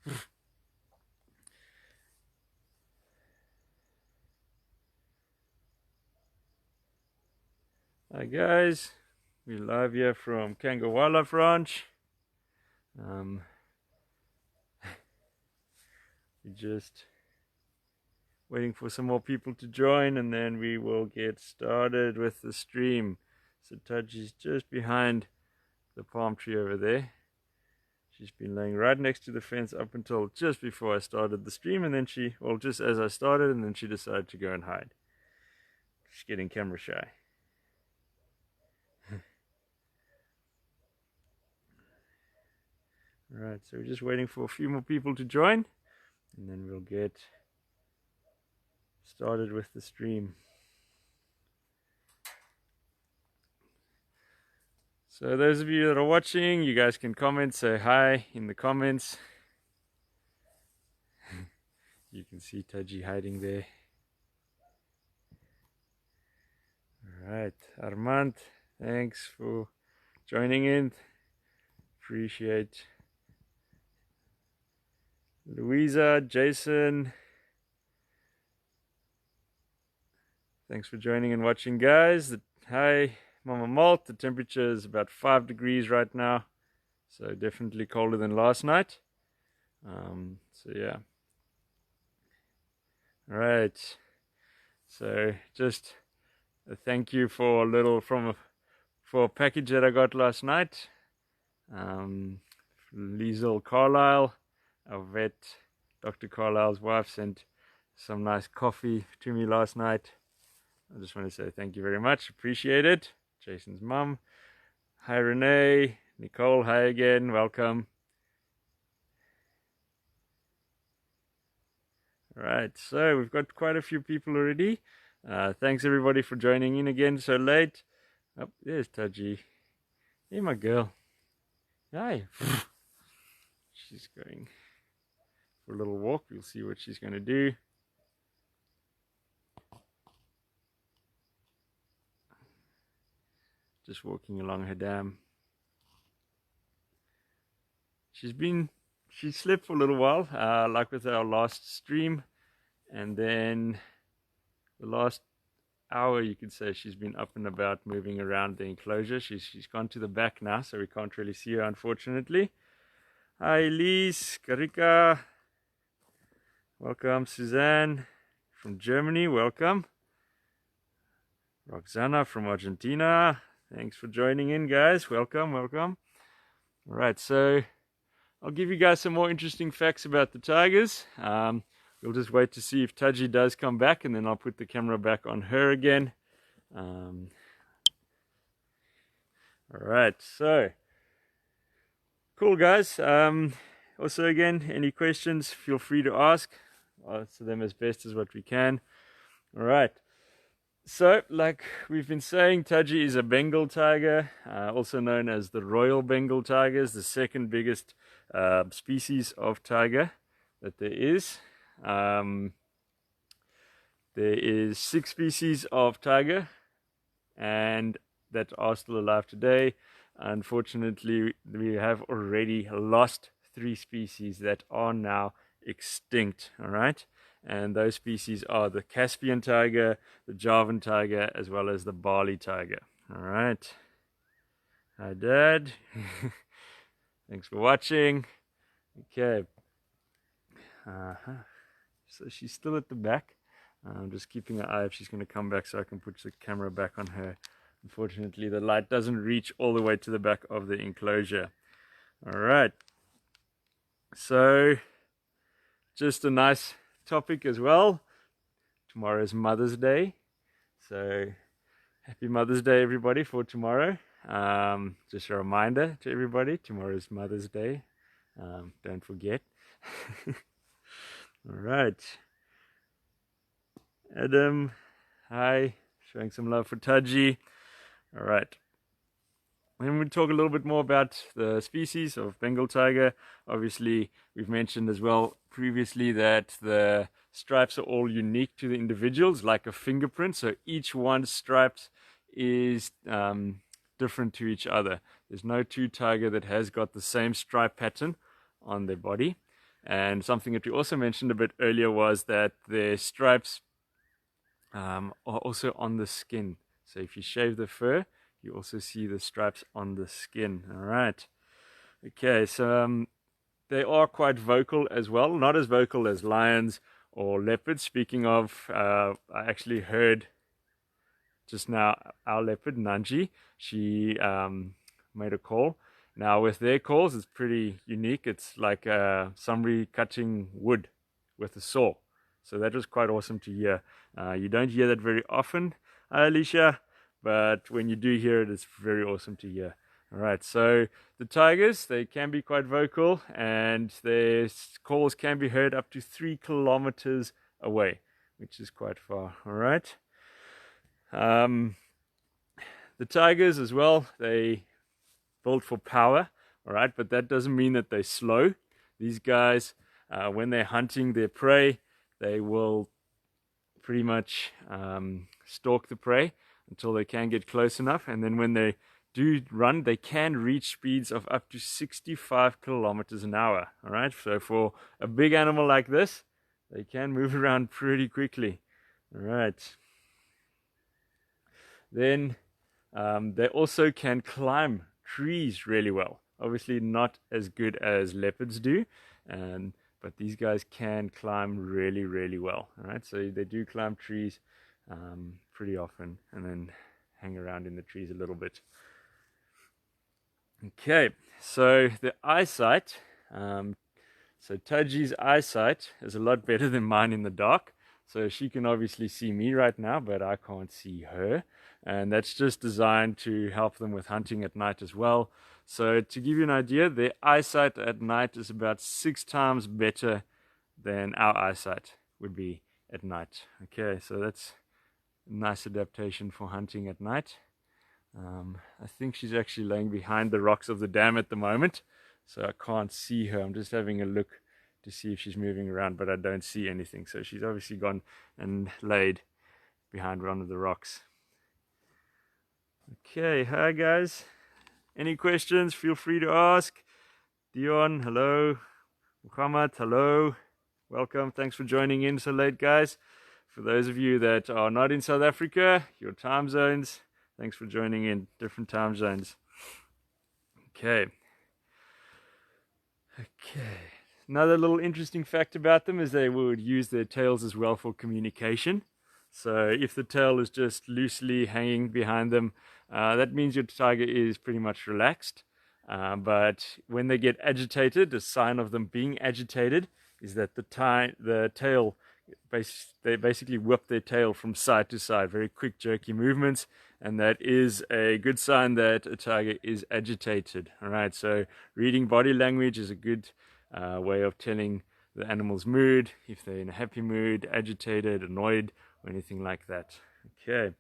Hi guys, we're live here from Cango Wildlife Ranch. We're just waiting for some more people to join, and then we will get started with the stream. So Taji's just behind the palm tree over there. She's been laying right next to the fence up until just before I started the stream, and then just as I started, and then she decided to go and hide. She's getting camera shy. Alright, so we're just waiting for a few more people to join, and then we'll get started with the stream. So those of you that are watching, you guys can comment, say hi in the comments. You can see Taji hiding there. Alright, Armand, thanks for joining in. Appreciate. Louisa, Jason, thanks for joining and watching, guys. Hi, Mama Malt. The temperature is about 5 degrees right now, so definitely colder than last night. So yeah. All right. So just a thank you for a package that I got last night. Liesel Carlisle, our vet, Dr. Carlisle's wife, sent some nice coffee to me last night. I just want to say thank you very much. Appreciate it. Jason's mum. Hi, Renee. Nicole, hi again. Welcome. Alright, so we've got quite a few people already. Thanks everybody for joining in again so late. Oh, there's Taji. Hey, my girl. Hi. She's going for a little walk. We'll see what she's going to do. Just walking along her dam. She slept for a little while, like with our last stream, and then the last hour, you could say, she's been up and about, moving around the enclosure. She's gone to the back now, so we can't really see her, unfortunately. Hi, Elise, Karika, welcome. Suzanne from Germany, welcome. Roxana from Argentina, thanks for joining in, guys. Welcome, welcome. All right, so I'll give you guys some more interesting facts about the tigers. We'll just wait to see if Taji does come back, and then I'll put the camera back on her again. All right, so cool, guys. Also, again, any questions, feel free to ask. I'll answer them as best as what we can. All right. So, like we've been saying, Taji is a Bengal tiger, also known as the Royal Bengal Tigers, the second biggest species of tiger that there is. There is 6 species of tiger, and that are still alive today. Unfortunately, we have already lost 3 species that are now extinct. All right. And those species are the Caspian tiger, the Javan tiger, as well as the Bali tiger. All right. Hi, Dad. Thanks for watching. Okay. So she's still at the back. I'm just keeping an eye if she's going to come back so I can put the camera back on her. Unfortunately, the light doesn't reach all the way to the back of the enclosure. All right. So just a nice topic as well. Tomorrow's Mother's Day, so happy Mother's Day, everybody, for tomorrow. Just a reminder to everybody, tomorrow's Mother's Day. Don't forget. All right, Adam, hi, showing some love for Taji. All right. And we'll talk a little bit more about the species of Bengal tiger. Obviously, we've mentioned as well previously that the stripes are all unique to the individuals, like a fingerprint. So each one's stripes is different to each other. There's no two tiger that has got the same stripe pattern on their body. And something that we also mentioned a bit earlier was that their stripes are also on the skin. So if you shave the fur, you also see the stripes on the skin. All right. Okay, so they are quite vocal as well, not as vocal as lions or leopards. Speaking of, I actually heard just now our leopard, Nanji, she made a call. Now with their calls, it's pretty unique. It's like somebody cutting wood with a saw. So that was quite awesome to hear. You don't hear that very often, Alicia, but when you do hear it, it's very awesome to hear. All right, so the tigers, they can be quite vocal, and their calls can be heard up to 3 kilometers away, which is quite far. All right. The tigers as well, they built for power, all right, but that doesn't mean that they're slow. These guys, when they're hunting their prey, they will pretty much stalk the prey until they can get close enough, and then when they do run, they can reach speeds of up to 65 kilometers an hour. All right, so for a big animal like this, they can move around pretty quickly. All right. Then they also can climb trees really well. Obviously not as good as leopards do, but these guys can climb really, really well. All right, so they do climb trees pretty often and then hang around in the trees a little bit. Okay, so the eyesight, so Taji's eyesight is a lot better than mine in the dark. So she can obviously see me right now, but I can't see her. And that's just designed to help them with hunting at night as well. So to give you an idea, their eyesight at night is about 6 times better than our eyesight would be at night. Okay, so that's a nice adaptation for hunting at night. I think she's actually laying behind the rocks of the dam at the moment, so I can't see her. I'm just having a look to see if she's moving around, but I don't see anything. So she's obviously gone and laid behind one of the rocks. Okay, hi guys. Any questions? Feel free to ask. Dion, hello. Muhammad, hello. Welcome. Thanks for joining in so late, guys. For those of you that are not in South Africa, your time zones, thanks for joining in, different time zones. Okay. Another little interesting fact about them is they would use their tails as well for communication. So if the tail is just loosely hanging behind them, that means your tiger is pretty much relaxed. But when they get agitated, a sign of them being agitated is that the tail, they basically whip their tail from side to side, very quick jerky movements, and that is a good sign that a tiger is agitated. All right, so reading body language is a good way of telling the animal's mood, if they're in a happy mood, agitated, annoyed, or anything like that. Okay.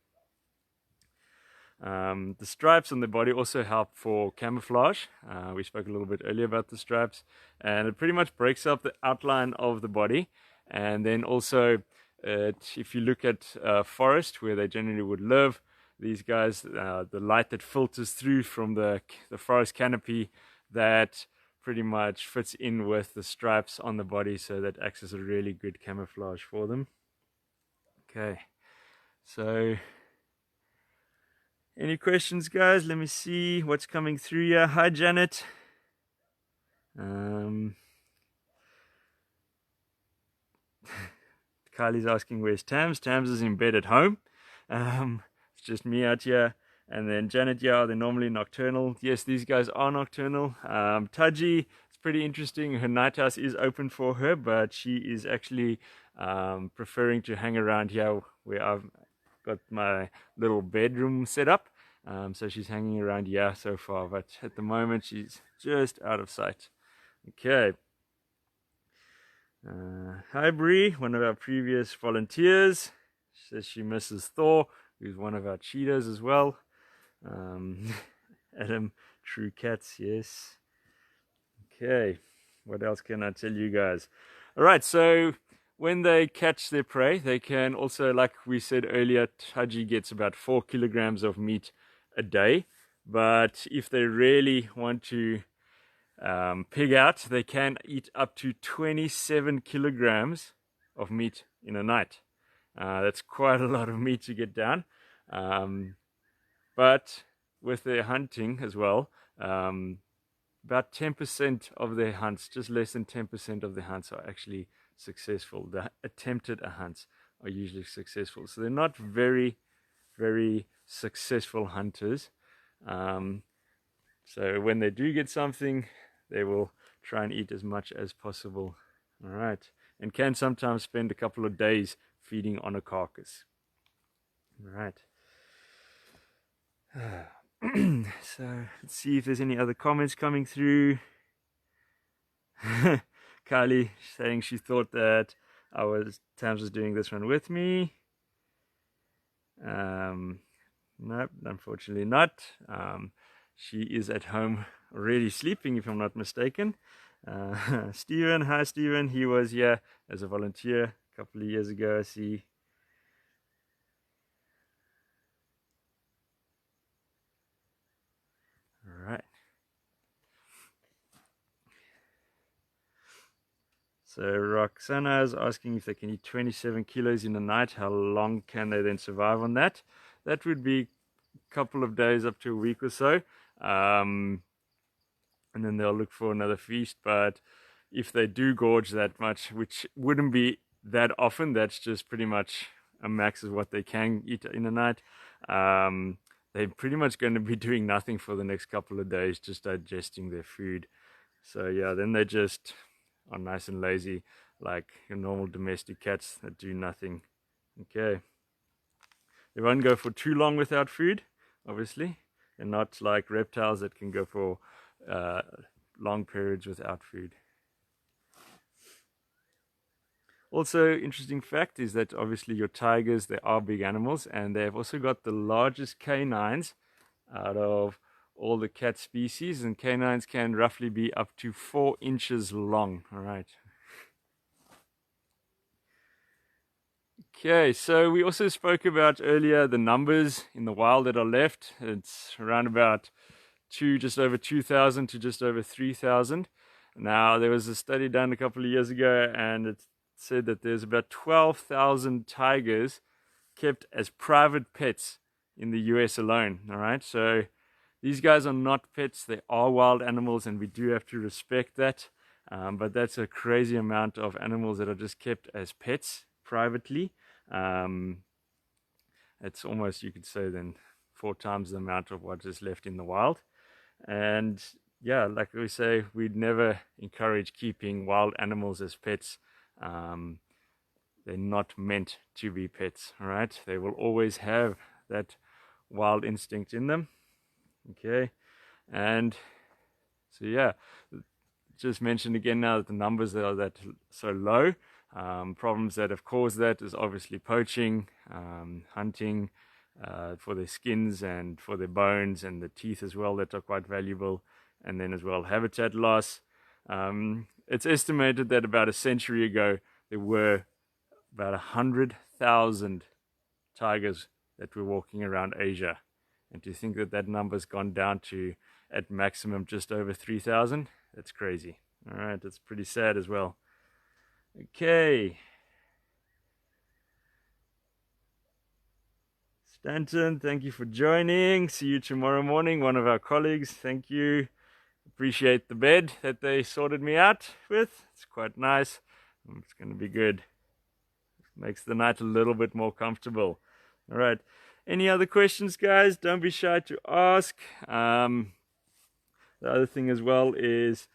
The stripes on the body also help for camouflage. We spoke a little bit earlier about the stripes, and it pretty much breaks up the outline of the body. And then also, if you look at forest where they generally would live, these guys, the light that filters through from the forest canopy, that pretty much fits in with the stripes on the body, so that acts as a really good camouflage for them. Okay, so any questions, guys? Let me see what's coming through here. Hi, Janet. Kylie's asking where's Tams. Tams is in bed at home. It's just me out here. And then Janet, yeah, they're normally nocturnal. Yes, these guys are nocturnal. Taji, it's pretty interesting. Her night house is open for her, but she is actually preferring to hang around here where I've got my little bedroom set up. So she's hanging around here so far, but at the moment she's just out of sight. Okay. Hi Bree, one of our previous volunteers. She says she misses Thor, who's one of our cheetahs as well. Adam, true cats, yes. Okay, what else can I tell you guys? Alright, so when they catch their prey, they can also, like we said earlier, Taji gets about 4 kilograms of meat a day. But if they really want to pig out, they can eat up to 27 kilograms of meat in a night. That's quite a lot of meat to get down. But with their hunting as well, about 10% of their hunts, just less than 10% of their hunts are actually successful. The attempted hunts are usually successful. So they're not very, very successful hunters. So when they do get something, they will try and eat as much as possible. All right. And can sometimes spend a couple of days feeding on a carcass. All right. So let's see if there's any other comments coming through. Kylie saying she thought that Tams was doing this one with me. Nope, unfortunately not. She is at home already sleeping, if I'm not mistaken. Steven, hi Steven. He was here as a volunteer a couple of years ago, I see. All right. So Roxana is asking if they can eat 27 kilos in a night, how long can they then survive on that? That would be a couple of days up to a week or so. And then they'll look for another feast. But if they do gorge that much, which wouldn't be that often, that's just pretty much a max of what they can eat in a night. They're pretty much going to be doing nothing for the next couple of days, just digesting their food. So yeah, then they just are nice and lazy, like your normal domestic cats that do nothing. Okay. They won't go for too long without food, obviously. They're not like reptiles that can go for long periods without food. Also, interesting fact is that obviously your tigers, they are big animals, and they've also got the largest canines out of all the cat species, and canines can roughly be up to 4 inches long. All right. Okay, so we also spoke about earlier the numbers in the wild that are left. It's around about just over 2,000 to just over 3,000. Now, there was a study done a couple of years ago, and it said that there's about 12,000 tigers kept as private pets in the US alone. All right, so these guys are not pets, they are wild animals, and we do have to respect that. But that's a crazy amount of animals that are just kept as pets privately. It's almost, you could say, then 4 times the amount of what is left in the wild. And yeah, like we say, we'd never encourage keeping wild animals as pets. They're not meant to be pets, all right? They will always have that wild instinct in them. Okay, and so yeah, just mentioned again now that the numbers are that so low. Problems that have caused that is obviously poaching, hunting for their skins and for their bones and the teeth as well that are quite valuable, and then as well habitat loss. It's estimated that about a century ago there were about 100,000 tigers that were walking around Asia, and to think that that number's gone down to at maximum just over 3,000, that's crazy. All right, that's pretty sad as well. Okay. Stanton, thank you for joining. See you tomorrow morning, one of our colleagues. Thank you. Appreciate the bed that they sorted me out with. It's quite nice. It's going to be good. Makes the night a little bit more comfortable. All right. Any other questions, guys? Don't be shy to ask. The other thing as well is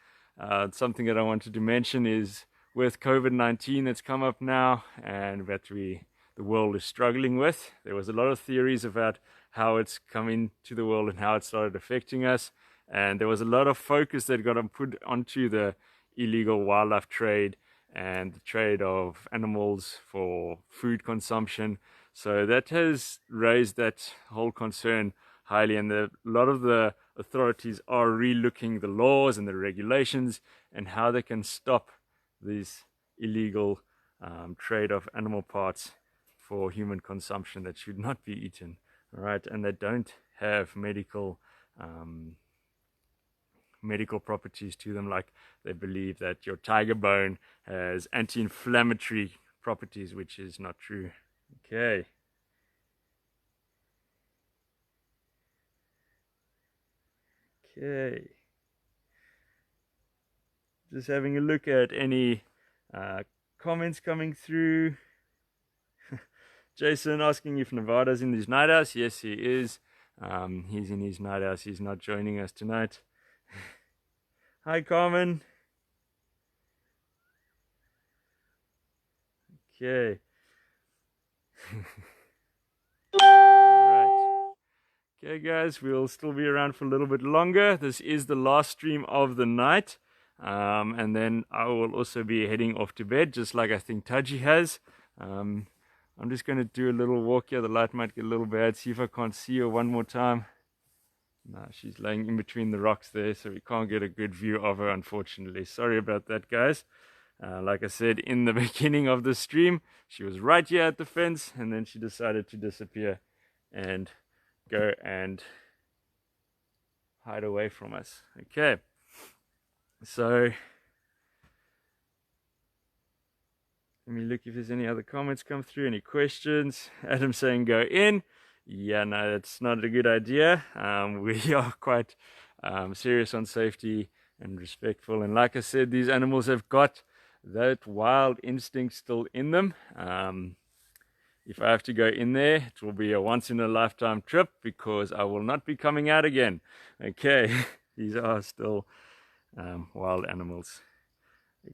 something that I wanted to mention is with COVID-19 that's come up now and that the world is struggling with. There was a lot of theories about how it's come into the world and how it started affecting us. And there was a lot of focus that got put onto the illegal wildlife trade and the trade of animals for food consumption. So that has raised that whole concern highly, and a lot of the authorities are relooking the laws and the regulations and how they can stop these illegal trade of animal parts for human consumption that should not be eaten, all right, and that don't have medical medical properties to them, like they believe that your tiger bone has anti-inflammatory properties, which is not true. Okay. Okay. Just having a look at any comments coming through. Jason asking if Nevada's in his night house. Yes, he is. He's in his night house. He's not joining us tonight. Hi, Carmen. Okay. Alright. Okay, guys, we'll still be around for a little bit longer. This is the last stream of the night. And then I will also be heading off to bed, just like I think Taji has. I'm just going to do a little walk here. The light might get a little bad. See if I can't see her one more time. No, she's laying in between the rocks there, so we can't get a good view of her, unfortunately. Sorry about that, guys. Like I said in the beginning of the stream, she was right here at the fence, and then she decided to disappear and go and hide away from us. Okay, so let me look if there's any other comments come through, any questions. Adam saying go in. Yeah, no, that's not a good idea. We are quite serious on safety and respectful. And like I said, these animals have got that wild instinct still in them. If I have to go in there, it will be a once-in-a-lifetime trip because I will not be coming out again. Okay, these are still wild animals.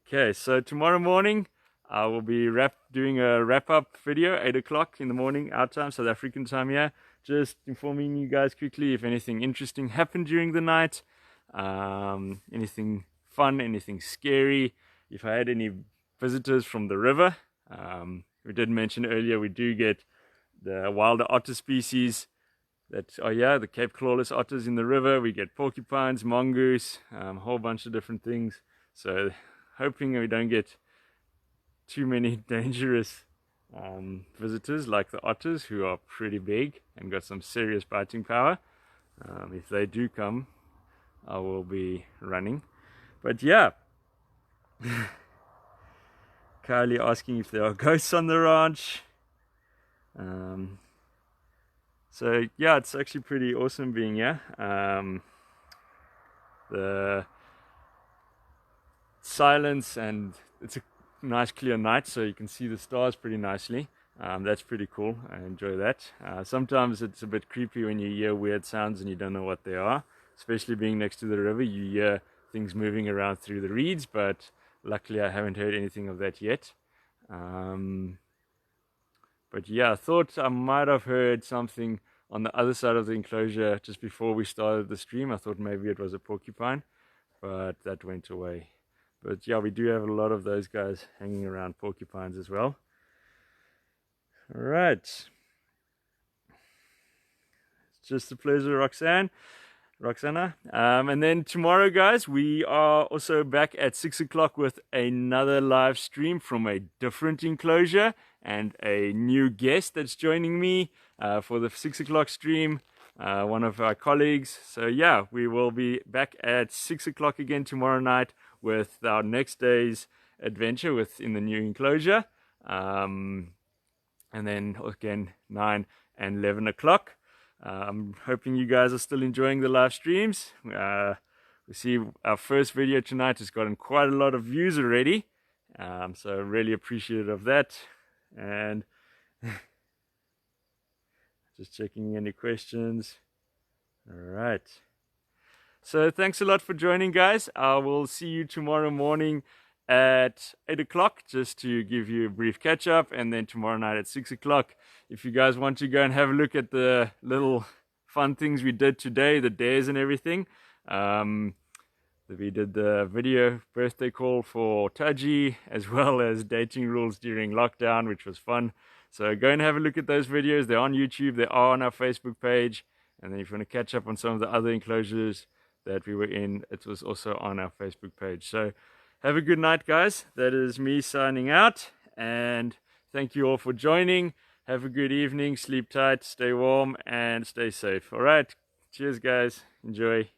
Okay, so tomorrow morning, I will be doing a wrap-up video, 8 o'clock in the morning, our time, South African time here. Just informing you guys quickly if anything interesting happened during the night, anything fun, anything scary, if I had any visitors from the river. We did mention earlier we do get the wilder otter species that are here, the Cape clawless otters in the river. We get porcupines, mongoose, a whole bunch of different things. So hoping we don't get too many dangerous visitors like the otters, who are pretty big and got some serious biting power. If they do come, I will be running. But yeah, Kylie asking if there are ghosts on the ranch. So yeah, it's actually pretty awesome being here. The silence, and it's a nice clear night, so you can see the stars pretty nicely. That's pretty cool. I enjoy that. Sometimes it's a bit creepy when you hear weird sounds and you don't know what they are, especially being next to the river. You hear things moving around through the reeds, but luckily I haven't heard anything of that yet. But yeah, I thought I might have heard something on the other side of the enclosure just before we started the stream. I thought maybe it was a porcupine, but that went away. But yeah, we do have a lot of those guys hanging around, porcupines as well. All right. It's just a pleasure, Roxana. And then tomorrow, guys, we are also back at 6 o'clock with another live stream from a different enclosure and a new guest that's joining me for the 6 o'clock stream, one of our colleagues. So yeah, we will be back at 6 o'clock again tomorrow night with our next day's adventure within the new enclosure. And then again, 9 and 11 o'clock. I'm hoping you guys are still enjoying the live streams. We see our first video tonight has gotten quite a lot of views already. So really appreciative of that. And just checking any questions. All right. So thanks a lot for joining, guys. I will see you tomorrow morning at 8 o'clock just to give you a brief catch up, and then tomorrow night at 6 o'clock. If you guys want to go and have a look at the little fun things we did today, the dares and everything. We did the video birthday call for Taji, as well as dating rules during lockdown, which was fun. So go and have a look at those videos. They're on YouTube, they are on our Facebook page. And then if you want to catch up on some of the other enclosures that we were in, it was also on our Facebook page. So have a good night, guys. That is me signing out. And thank you all for joining. Have a good evening. Sleep tight, stay warm, and stay safe. All right. Cheers, guys. Enjoy.